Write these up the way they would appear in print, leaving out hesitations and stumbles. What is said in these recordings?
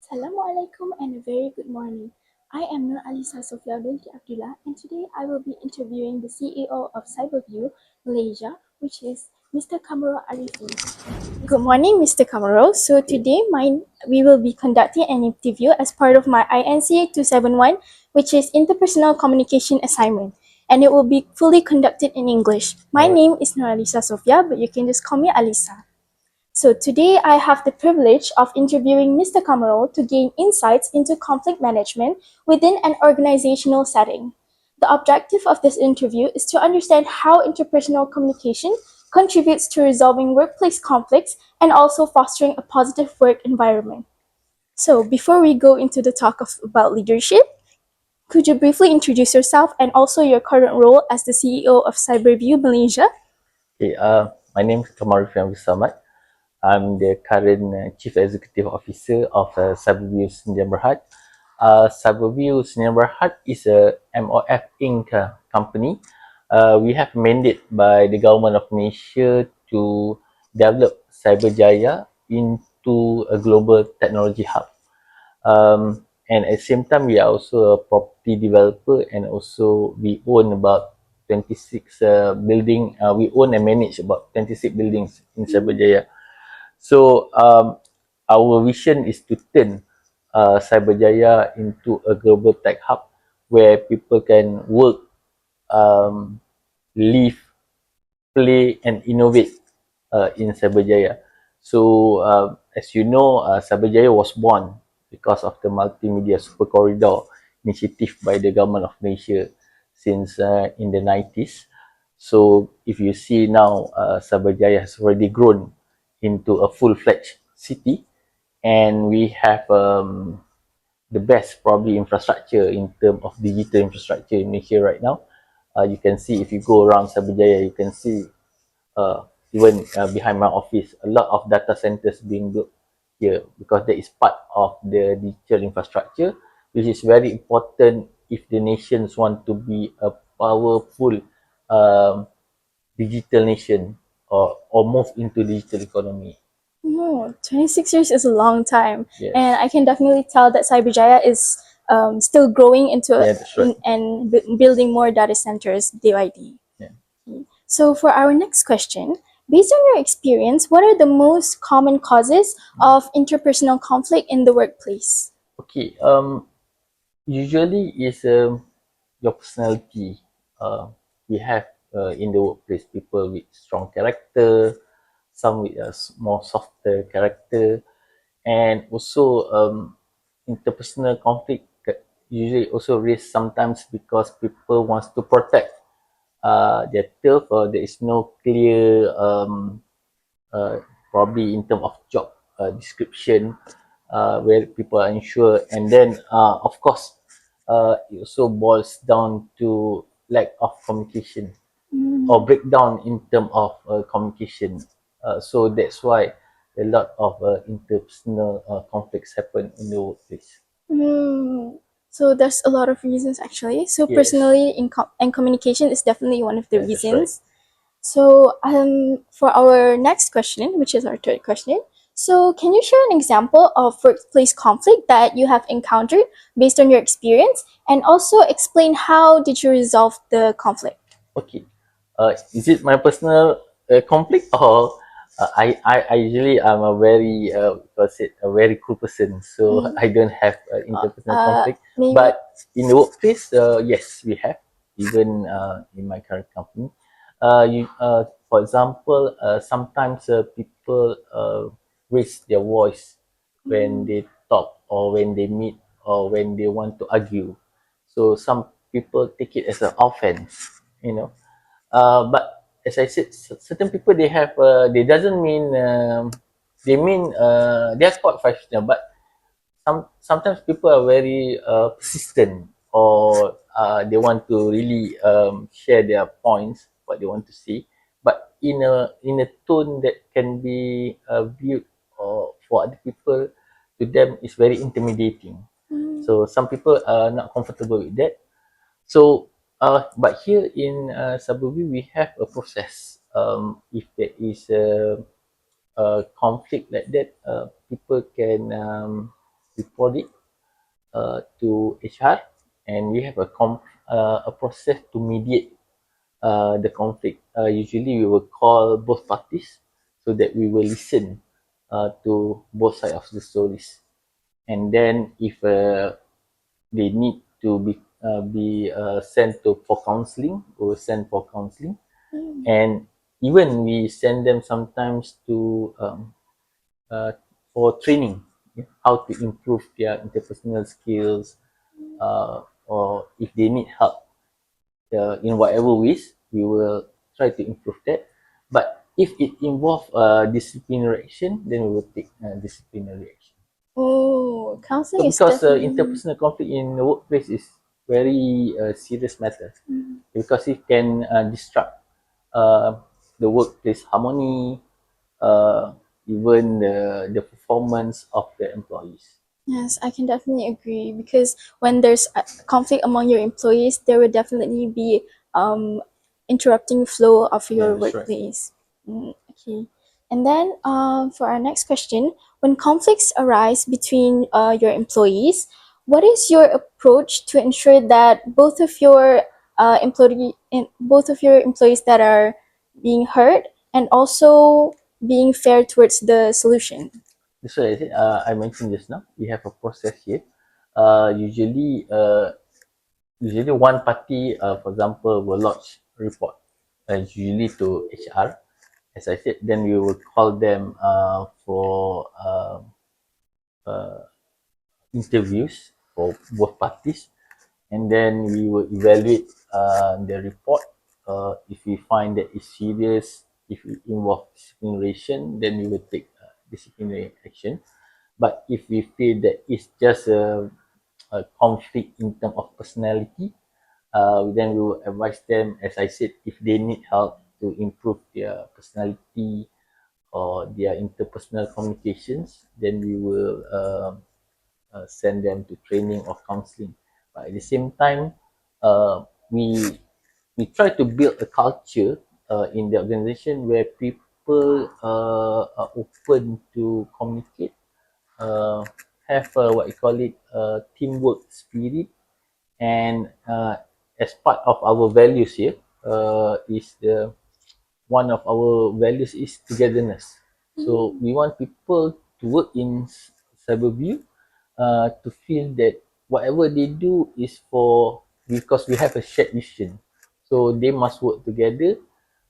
Assalamualaikum and a very good morning. I am Nur Alisa Sofia binti Abdullah and today I will be interviewing the CEO of Cyberview Malaysia, which is Mr. Kamarul Ariffin. Good morning, Mr. Kamarul. So today we will be conducting an interview as part of my INCA 271, which is Interpersonal Communication Assignment, and it will be fully conducted in English. My name is Nur Alisa Sofia, but you can just call me Alisa. So today I have the privilege of interviewing Mr. Kamarul to gain insights into conflict management within an organizational setting. The objective of this interview is to understand how interpersonal communication contributes to resolving workplace conflicts and also fostering a positive work environment. So before we go into the talk about leadership, could you briefly introduce yourself and also your current role as the CEO of Cyberview Malaysia? Okay, my name is Kamarul Samad. I'm the current Chief Executive Officer of Cyberview Sdn Bhd. Cyberview Sdn Bhd is a MOF Inc. Company. We have mandate by the Government of Malaysia to develop Cyberjaya into a global technology hub. And at the same time, we are also a property developer, and also we own about 26 building. We own and manage about 26 buildings in Cyberjaya. So our vision is to turn Cyberjaya into a global tech hub where people can work, live, play, and innovate in Cyberjaya. So as you know, Cyberjaya was born because of the multimedia super corridor initiative by the government of Malaysia since in the 90s. So if you see now, Cyberjaya has already grown into a full-fledged city, and we have the best probably infrastructure in terms of digital infrastructure in Malaysia right now. You can see if you go around Cyberjaya, you can see even behind my office, a lot of data centers being built here because that is part of the digital infrastructure, which is very important if the nations want to be a powerful um, digital nation or move into digital economy. Oh, 26 years is a long time. Yes. And I can definitely tell that Cyberjaya is still growing into Yeah, that's right. and building more data centers day by day. Yeah. So, for our next question, based on your experience, what are the most common causes of interpersonal conflict in the workplace? Okay. Usually is your personality. We have in the workplace people with strong character, some with a more softer character, and also interpersonal conflict usually also raise sometimes because people wants to protect their turf, or there is no clear uh, probably in terms of job description where people are unsure, and then of course it also boils down to lack of communication or breakdown in terms of communication. So that's why a lot of interpersonal conflicts happen in the workplace. Mm, so there's a lot of reasons actually. So Yes. personally, and communication is definitely one of the Yes, that's right. reasons. So for our next question, which is our third question, so can you share an example of workplace conflict that you have encountered based on your experience, and also explain how did you resolve the conflict? Okay. Is it my personal conflict, or I usually I'm a very what's it, a very cool person, so I don't have interpersonal conflict. Maybe. But in the workplace, yes, we have. Even in my current company, for example, sometimes people raise their voice when they talk, or when they meet, or when they want to argue. So some people take it as an offense, you know. But as I said, certain people they have they doesn't mean they mean they are quite professional, but sometimes people are very persistent, or they want to really share their points, what they want to say, but in a tone that can be viewed, or for other people, to them is very intimidating. So some people are not comfortable with that. So, but here in Sabubi, we have a process. If there is a conflict like that, people can report it to HR, and we have a process to mediate the conflict. Usually, we will call both parties so that we will listen to both sides of the stories, and then if they need to be sent to for counseling, we will send for counseling, and even we send them sometimes to uh, for training, how to improve their interpersonal skills, or if they need help in whatever ways, we will try to improve that. But if it involves disciplinary action, then we will take disciplinary action. Oh, So counseling is because definitely. interpersonal conflict in the workplace is very serious matter, because it can disrupt uh, the workplace harmony, uh, even the performance of the employees. Yes, I can definitely agree because when there's a conflict among your employees, there will definitely be um, interrupting flow of Yeah, your that's right. workplace. Okay. And then for our next question, when conflicts arise between your employees, what is your approach to ensure that both of your employees that are being hurt and also being fair towards the solution? So I mentioned just now, we have a process here. Usually one party, for example, will lodge a report, usually to HR. As I said, then we will call them for interviews for both parties, and then we will evaluate the report. If we find that it's serious, if it involves disciplinary action, then we will take disciplinary action. But if we feel that it's just a conflict in terms of personality, then we will advise them, as I said, if they need help to improve their personality or their interpersonal communications, then we will send them to training or counseling. But at the same time, uh, we we try to build a culture in the organization where people are open to communicate, uh, have what you call it, teamwork spirit, and as part of our values here, is the one of our values is togetherness. So we want people to work in Cyberview to feel that whatever they do is for, because we have a shared vision. So they must work together.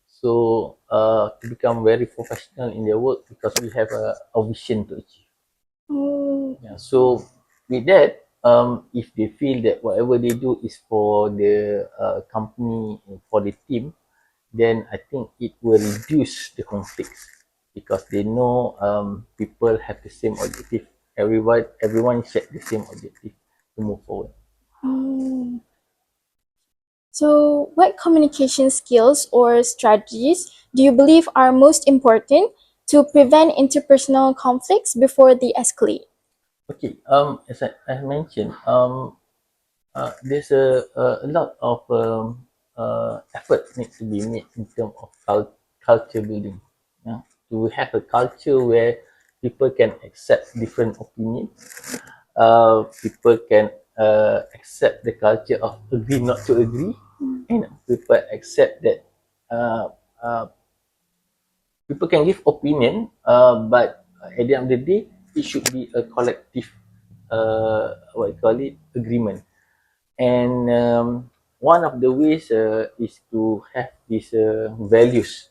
So to become very professional in their work, because we have a vision to achieve. Oh, Yeah. So with that, if they feel that whatever they do is for the company, for the team, then I think it will reduce the conflicts, because they know people have the same objective. Everyone share the same objective to move forward. mm. So, what communication skills or strategies do you believe are most important to prevent interpersonal conflicts before they escalate? Okay. As I mentioned, there's a lot of effort need to be made in terms of culture building. Yeah? To have a culture where people can accept different opinions. People can accept the culture of agree not to agree, and people accept that uh, uh, people can give opinion, but at the end of the day, it should be a collective, what you call it, agreement. And one of the ways is to have these values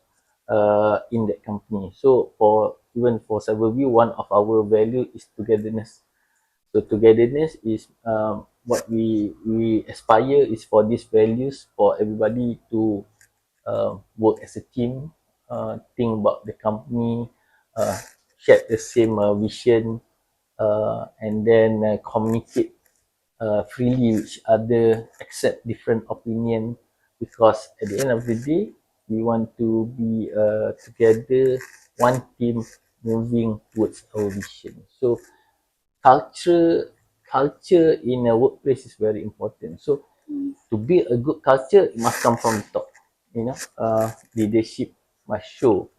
in that company. So for even for Cyberview, one of our value is togetherness. So togetherness is what we aspire is for these values, for everybody to work as a team, think about the company, uh, share the same vision, and then communicate freely with each other, accept different opinion, because at the end of the day, we want to be together, one team moving towards our vision. So culture in a workplace is very important. So to build a good culture, it must come from the top. Leadership must show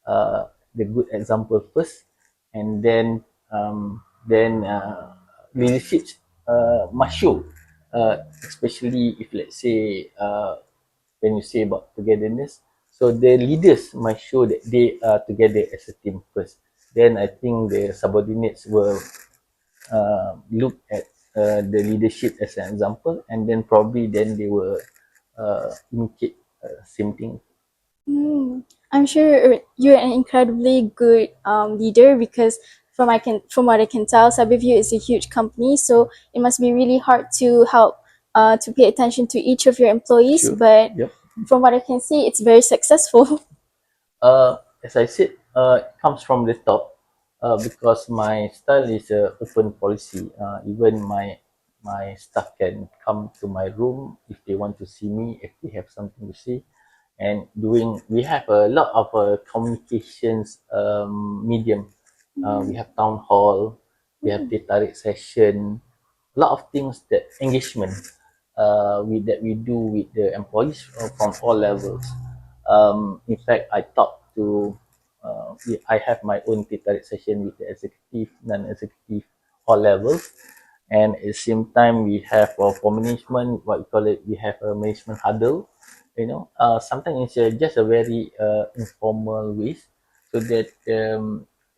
the good example first, and then leadership must show, especially if let's say when you say about togetherness. So the leaders must show that they are together as a team first. Then I think the subordinates will look at the leadership as an example, and then probably then they will imitate same thing. Mm, I'm sure you're an incredibly good leader because from what I can tell, Cyberview is a huge company, so it must be really hard to help to pay attention to each of your employees. Sure. But Yep. from what I can see, it's very successful. As I said, it comes from the top because my style is a open policy. Even my staff can come to my room if they want to see me, if they have something to say. And doing, we have a lot of communications medium. We have town hall, we have Mm, teh tarik session, a lot of things that engagement that we do with the employees from all levels. In fact, I talk to, I have my own teh tarik session with the executive, non-executive, all levels. And at the same time, we have for management, what we call it, we have a management huddle. Sometimes it's just a very informal way, so that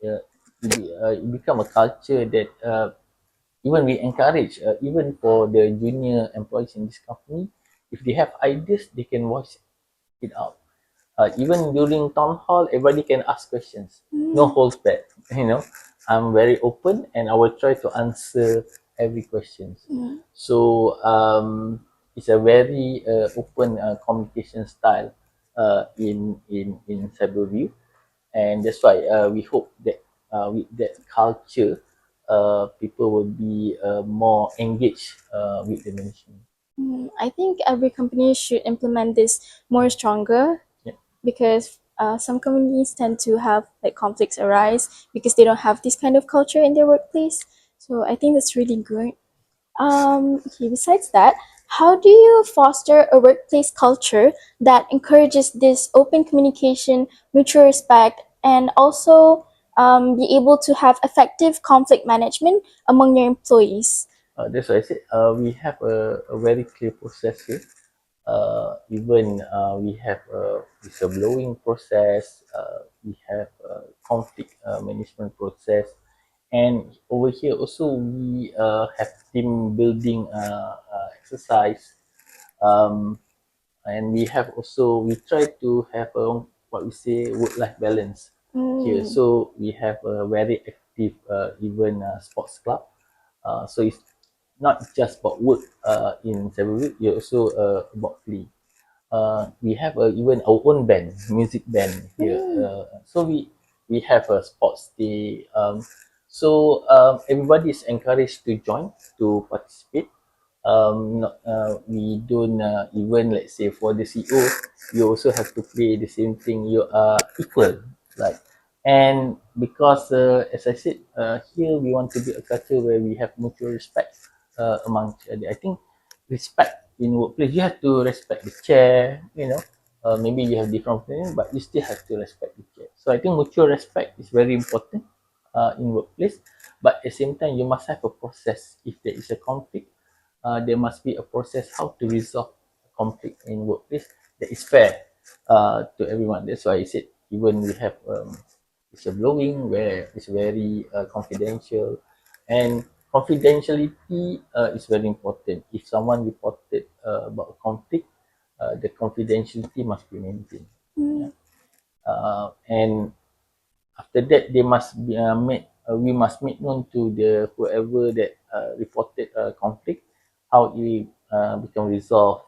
it become a culture that even we encourage, even for the junior employees in this company, if they have ideas, they can voice it out. Even during town hall, everybody can ask questions. No mm, holds back. I'm very open, and I will try to answer every question. mm, So it's a very open communication style in Cyberview, and that's why we hope that with that culture, people will be more engaged with the management. I think every company should implement this more stronger Yeah. because some companies tend to have like conflicts arise because they don't have this kind of culture in their workplace. So I think that's really good. Okay, besides that, how do you foster a workplace culture that encourages this open communication, mutual respect, and also be able to have effective conflict management among your employees? That's why I said we have a very clear process here. Even we have a whistleblowing process, we have a conflict management process, and over here also we have team building exercise, um, and we have also, we try to have a, what we say, work life balance here. Mm, So we have a very active even sports club, so it's not just about work in Cyberweek, it's also about play. We have even our own band, music band here. mm, So we have a sports day. So everybody is encouraged to join, to participate. We don't even, let's say, for the CEO, you also have to play the same thing. You are equal, like. And because as I said, here we want to be a culture where we have mutual respect among each other. I think respect in workplace, you have to respect the chair. Maybe you have different opinion, but you still have to respect the chair. So I think mutual respect is very important in workplace. But at the same time, you must have a process. If there is a conflict, there must be a process how to resolve conflict in workplace that is fair to everyone. That's why I said even we have whistleblowing where it's very confidential, and confidentiality is very important. If someone reported about a conflict, the confidentiality must be maintained. mm, Yeah. And after that, they must be made. We must make known to the whoever that reported conflict how it become resolved.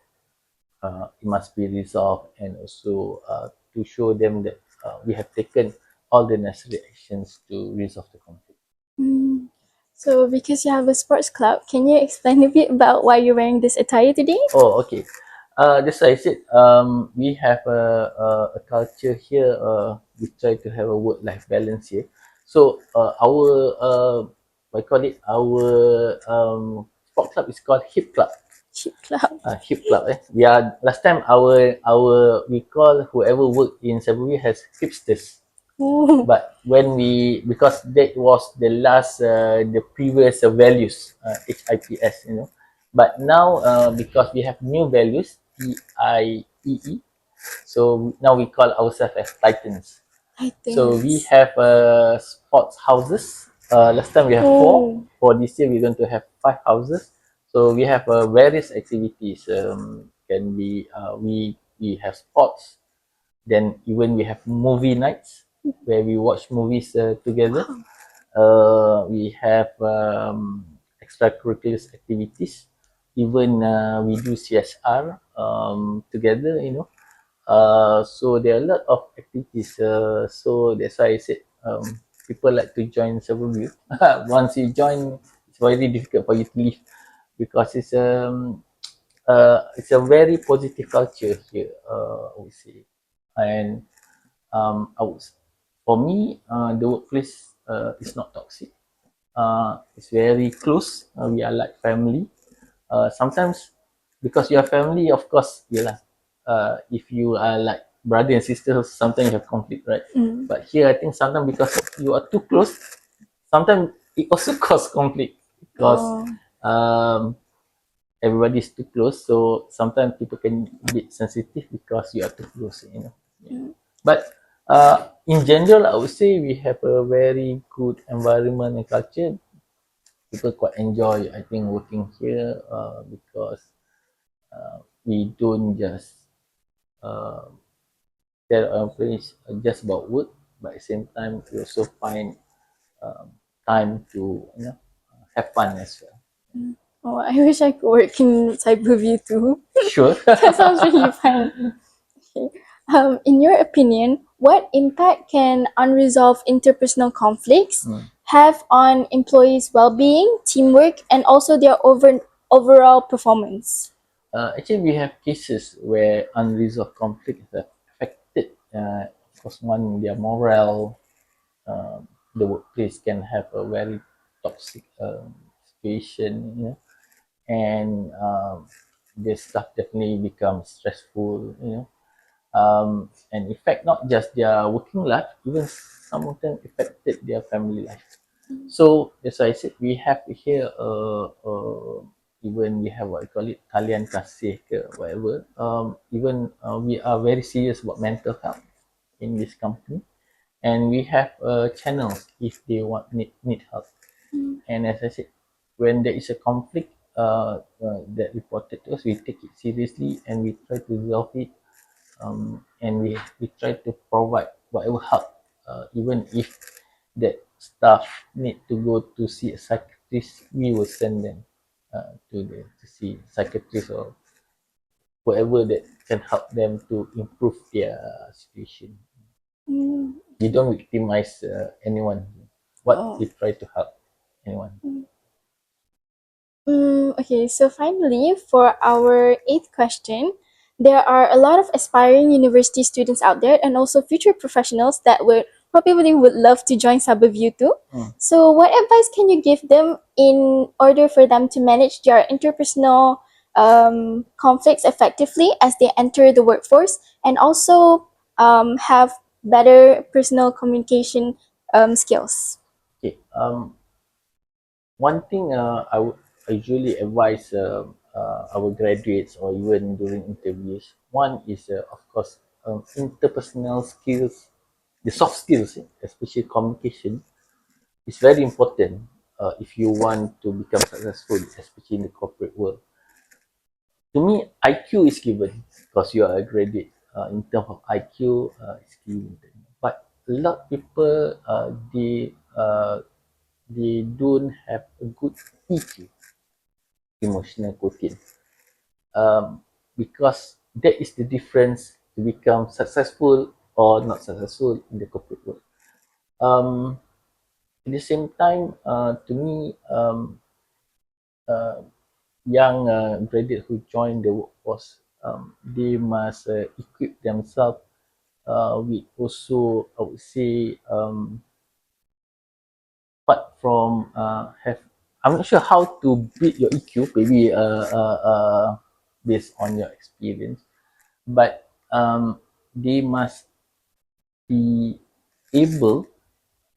It must be resolved, and also to show them that we have taken all the necessary actions to resolve the conflict. mm. So, because you have a sports club, can you explain a bit about why you're wearing this attire today? Oh, okay. Just like I said, we have a culture here. We try to have a work-life balance here. So our I call it, our sport club is called Hip Club. Cheap club. Hip Club. We are last time, our we call whoever work in Cebu has hipsters. Oh, But when we, because that was the last the previous values, HIPS, but now because we have new values, TIEE, so now we call ourselves as Titans. So we Titans. have sports houses. Last time we have four. Oh, For this year, we're going to have 5 houses. So we have various activities. Can be we have sports. Then even we have movie nights where we watch movies together. wow. We have extracurricular activities. Even we do CSR together. So there are a lot of activities. So that's why I said people like to join Silverview. Once you join, it's very difficult for you to leave because it's a very positive culture here. I would say, and I would, for me, the workplace is not toxic. It's very close. We are like family. Sometimes because you are family, of course, yeah. If you are like brother and sister, sometimes you have conflict, right? Mm. But here, I think sometimes because you are too close, sometimes it also cause conflict because Oh. um, everybody is too close. So sometimes people can be sensitive because you are too close. Yeah. Mm. But in general, I would say we have a very good environment and culture. People quite enjoy, I think, working here because we don't just uh, tell our employees just about work, but at the same time, we also find um, time to have fun as well. Mm. Oh, I wish I could work in Cyberview too. Sure. That sounds really fun. Okay. In your opinion, what impact can unresolved interpersonal conflicts Mm. have on employees' well-being, teamwork, and also their overall performance? Actually, we have cases where unresolved conflict have affected, of course, one, their morale. The workplace can have a very toxic situation, and the stuff definitely becomes stressful. And in fact, not just their working life, even some of them affected their family life. So as I said, we have here even we have what we call it talian kasih ke whatever. Even we are very serious about mental health in this company, and we have channels if they need help. Mm. And as I said, when there is a conflict that reported to us, we take it seriously and we try to resolve it. And we try to provide whatever help, even if that staff need to go to see a psychiatrist, we will send them to see psychiatrist or whatever that can help them to improve their situation. Mm. You don't victimize anyone. What Oh. you try to help anyone. Okay, so finally, for our eighth question, there are a lot of aspiring university students out there and also future professionals that would love to join Cyberview too. Mm. So, what advice can you give them in order for them to manage their interpersonal conflicts effectively as they enter the workforce and also have better personal communication skills? Okay. One thing I usually advise our graduates or even during interviews. One is, of course, interpersonal skills, the soft skills, especially communication, is very important if you want to become successful, especially in the corporate world. To me, IQ is given because you are a graduate. In terms of IQ, it's given. But a lot of people, they don't have a good EQ, emotional quotient, because that is the difference to become successful or not successful in the corporate world. Um, at the same time, to me, young graduates who join the workforce, they must equip themselves with also, I would say, apart from have, I'm not sure how to build your EQ, maybe based on your experience, but they must be able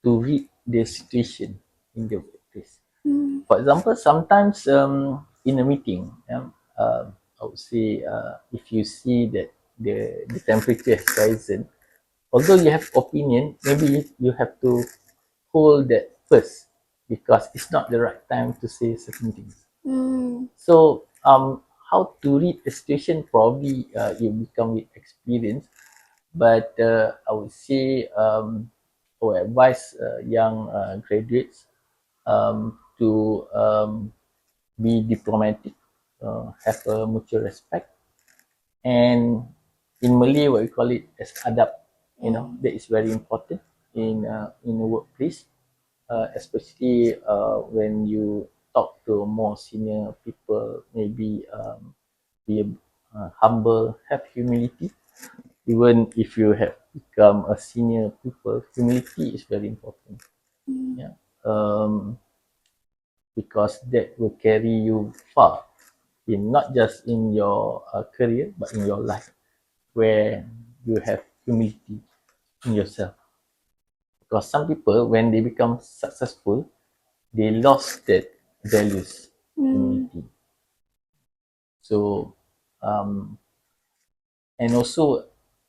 to read the situation in the workplace. Mm. For example, sometimes in a meeting, I would say if you see that the temperature has risen, although you have opinion, maybe you have to hold that first because it's not the right time to say certain things. Mm. So how to read a situation probably you become with experience, but I would say or advise young graduates to be diplomatic, have a mutual respect, and in Malay, what we call it as adab. That is very important in a workplace, especially when you talk to more senior people. Maybe be humble, have humility. Even if you have become a senior people, humility is very important. Mm. Yeah, because that will carry you far in not just in your career but in your life, where you have humility in yourself. Because some people, when they become successful, they lost that values, Mm. humility. So, and also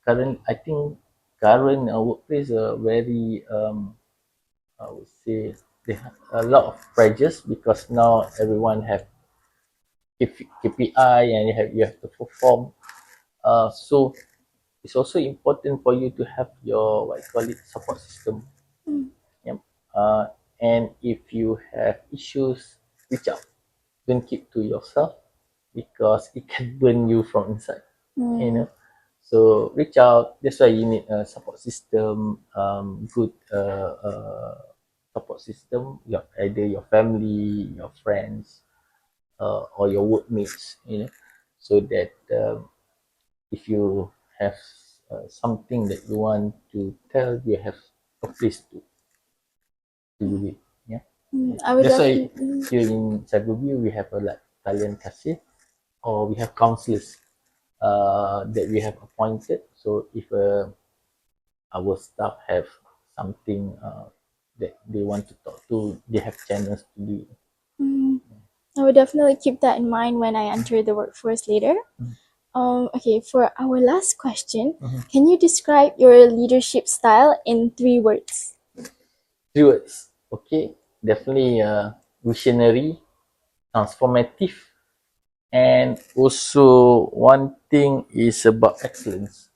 I think current workplace are very, I would say, they have a lot of pressures because now everyone have KPI and you have to perform. So it's also important for you to have your what you call it support system. Mm. Yep. Uh, and if you have issues, reach out. Don't keep to yourself because it can burn you from inside. You Mm. know. So reach out. That's why you need a support system, good support system. Either your family, your friends, or your workmates. So that if you have something that you want to tell, you have a place to do it. Yeah. Mm. Yeah. I would That's why definitely. here in Cyberview we have a like talent kasih or we have counselors that we have appointed. So if our staff have something that they want to talk to, they have channels to do it. Mm. I would definitely keep that in mind when I enter the workforce later. Okay, for our last question, can you describe your leadership style in 3 words? 3 words. Okay. Definitely visionary, transformative, and also one thing is about excellence.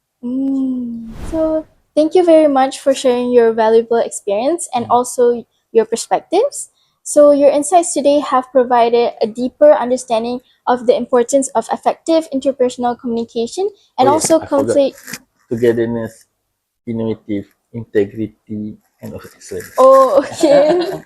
So, thank you very much for sharing your valuable experience and also your perspectives. So, your insights today have provided a deeper understanding of the importance of effective interpersonal communication and Oh yes, also I forgot. conflict. Togetherness, innovative, integrity, and also excellence. Oh, okay.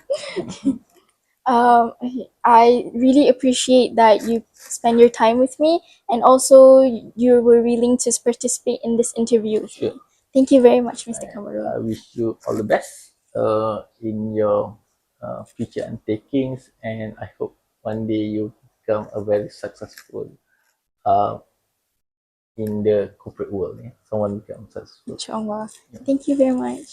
I really appreciate that you spend your time with me and also you were willing to participate in this interview with Sure. me. Thank you very much, Mr. I Kamarul. wish you all the best in your future undertakings, and I hope one day you become a very successful uh, in the corporate world. Yeah? Someone becomes successful. Inshallah. Thank you very much.